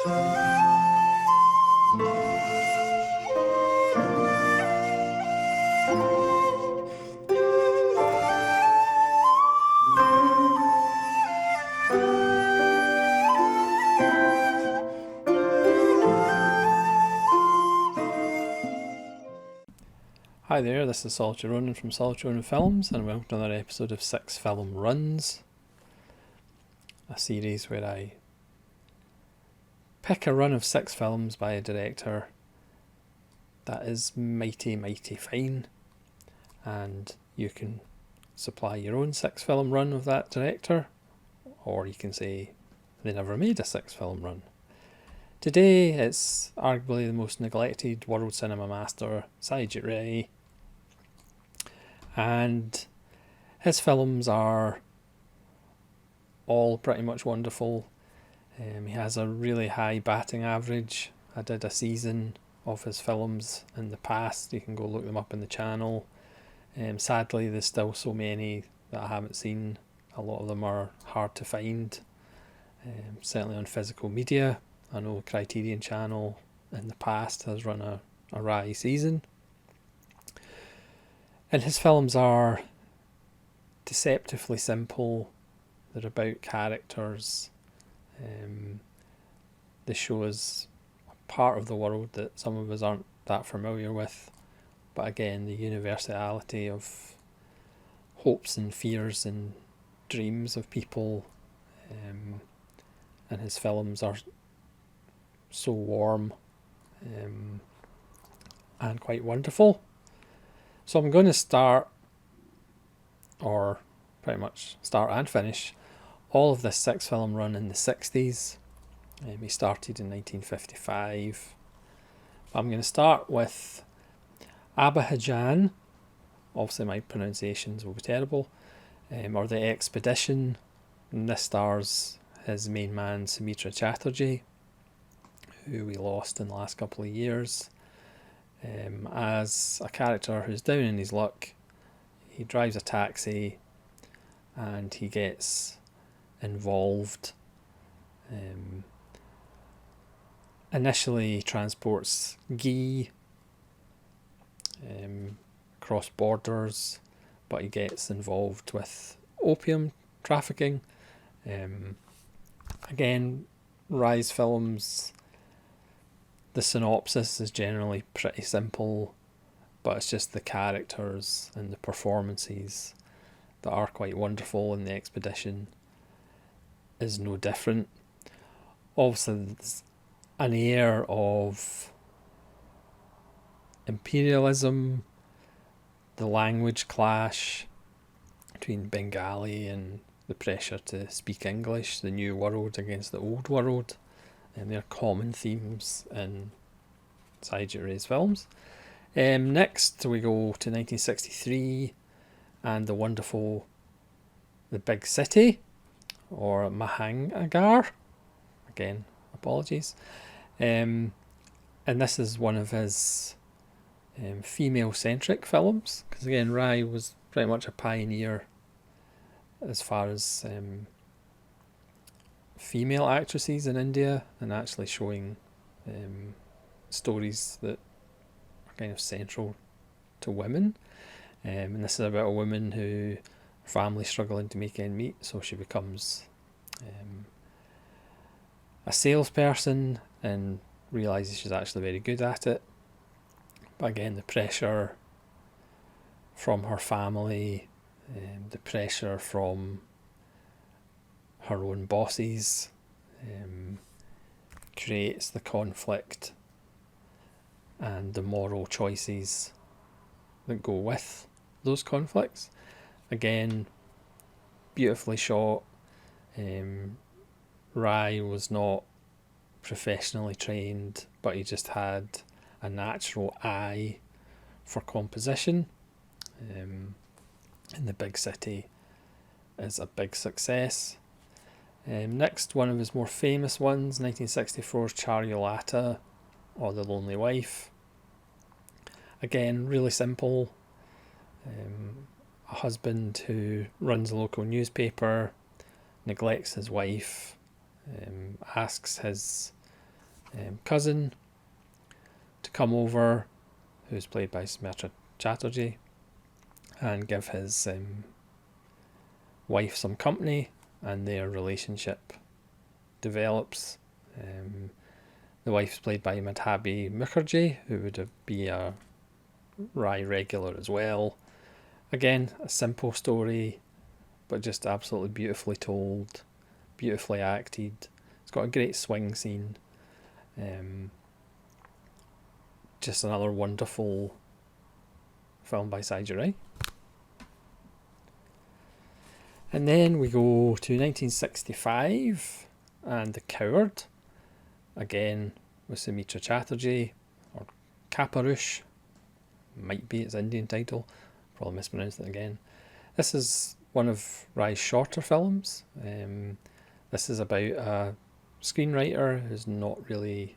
Hi there, this is Solitary Ronin from Solitary Ronin Films, and welcome to another episode of 6 Film Runs, a series where I pick a run of 6 films by a director that is mighty fine, and you can supply your own 6 film run of that director, or you can say they never made a 6 film run. Today it's arguably the most neglected world cinema master, Satyajit Ray, and his films are all pretty much wonderful. He has a really high batting average. I did a season of his films in the past. You can go look them up in the channel. Sadly, there's still so many that I haven't seen. A lot of them are hard to find, certainly on physical media. I know Criterion Channel in the past has run a Rai season. And his films are deceptively simple. They're about characters. They show us a part of the world that some of us aren't that familiar with. But again, the universality of hopes and fears and dreams of people. And his films are so warm and quite wonderful. So I'm going to start, or pretty much start and finish, all of this 6 film run in the 60s. He started in 1955. I'm going to start with Abahajan. Obviously my pronunciations will be terrible. Or The Expedition. And this stars his main man Sumitra Chatterjee, who we lost in the last couple of years, as a character who's down in his luck. He drives a taxi and he gets involved. Initially he transports ghee across borders, but he gets involved with opium trafficking. Again, Rai's films, the synopsis is generally pretty simple, but it's just the characters and the performances that are quite wonderful, and The Expedition is no different. Obviously there's an air of imperialism, the language clash between Bengali and the pressure to speak English, the new world against the old world, and they're common themes in Satyajit Ray's films. Next we go to 1963 and the wonderful The Big City, or Mahangar. Again, apologies. And this is one of his female-centric films, because again Rai was pretty much a pioneer as far as female actresses in India, and actually showing stories that are kind of central to women. And this is about a woman who her family's struggling to make ends meet, so she becomes a salesperson and realises she's actually very good at it. But again, the pressure from her family, the pressure from her own bosses, creates the conflict and the moral choices that go with those conflicts. Again, beautifully shot. Rai was not professionally trained, but he just had a natural eye for composition. And The Big City is a big success. Next, one of his more famous ones, 1964's Charyolata, or The Lonely Wife. Again, really simple. A husband who runs a local newspaper, neglects his wife, asks his cousin to come over, who's played by Satyajit, and give his wife some company, and their relationship develops. The wife's played by Madhabi Mukherjee, who would be a Rai regular as well. Again, a simple story, but just absolutely beautifully told, beautifully acted. It's got a great swing scene. Just another wonderful film by Satyajit Ray. And then we go to 1965 and The Coward, again with Sumitra Chatterjee, or Kaparush, might be its Indian title, probably mispronounced it again. This is one of Rai's shorter films. This is about a screenwriter who's not really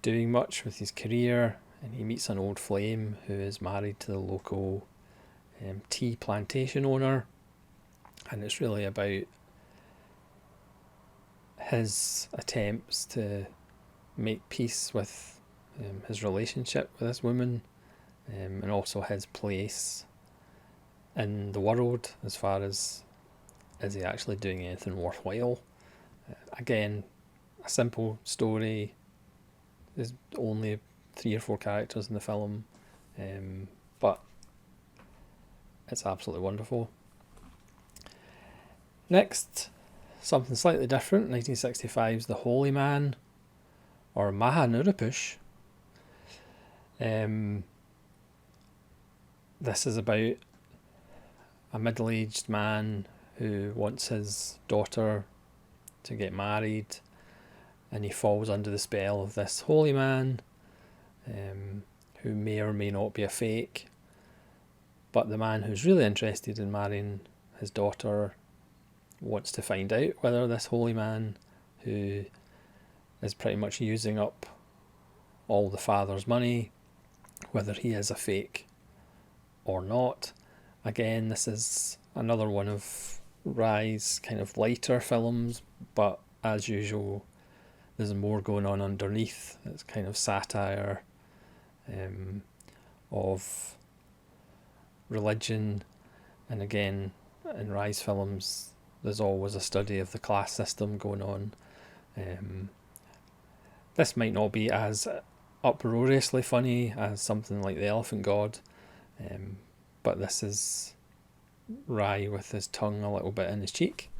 doing much with his career, and he meets an old flame who is married to the local tea plantation owner, and it's really about his attempts to make peace with his relationship with this woman, and also his place in the world as far as is he actually doing anything worthwhile. Again, a simple story. There's only 3 or 4 characters in the film, but it's absolutely wonderful. Next, something slightly different, 1965's The Holy Man, or Mahanurupush. This is about a middle-aged man who wants his daughter to get married, and he falls under the spell of this holy man, who may or may not be a fake. But the man who's really interested in marrying his daughter wants to find out whether this holy man, who is pretty much using up all the father's money, whether he is a fake or not. Again, this is another one of Rai's kind of lighter films, but as usual, there's more going on underneath. It's kind of satire of religion, and again, in Rai's films, there's always a study of the class system going on. This might not be as uproariously funny as something like The Elephant God, but this is Rai with his tongue a little bit in his cheek.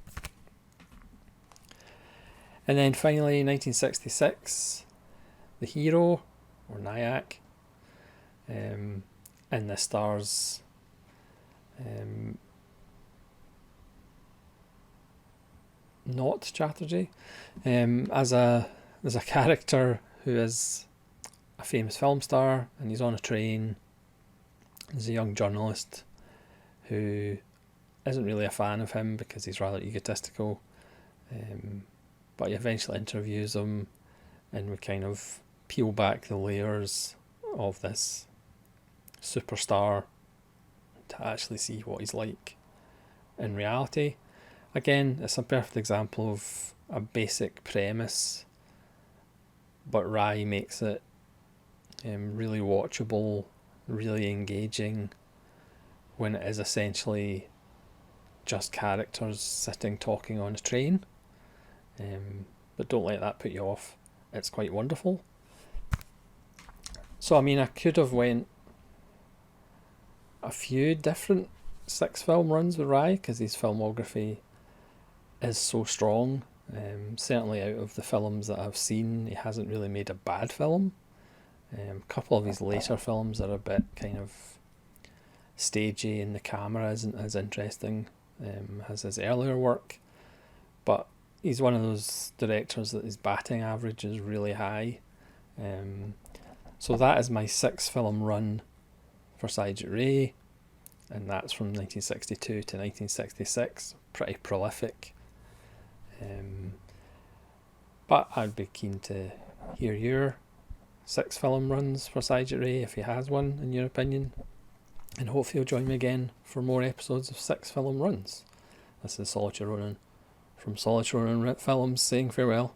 And then finally, 1966, The Hero, or Nayak, and this stars not Chatterjee, as a character who is a famous film star, and he's on a train. He's a young journalist who isn't really a fan of him because he's rather egotistical, but he eventually interviews him, and we kind of peel back the layers of this superstar to actually see what he's like in reality. Again, it's a perfect example of a basic premise, but Rai makes it really watchable, really engaging, when it is essentially just characters sitting talking on a train. But don't let that put you off. It's quite wonderful. So I mean, I could have went a few different 6 film runs with Rai, because his filmography is so strong. Certainly out of the films that I've seen, he hasn't really made a bad film. A couple of his later films are a bit kind of stagey, and the camera isn't as interesting as his earlier work, but he's one of those directors that his batting average is really high. So that is my 6 film run for Satyajit Ray, and that's from 1962 to 1966. Pretty prolific. But I'd be keen to hear your 6 film runs for Satyajit Ray, if he has one in your opinion, and hopefully you'll join me again for more episodes of 6 film runs. This is Satyajit Ronan from Satyajit Ronan Films saying farewell.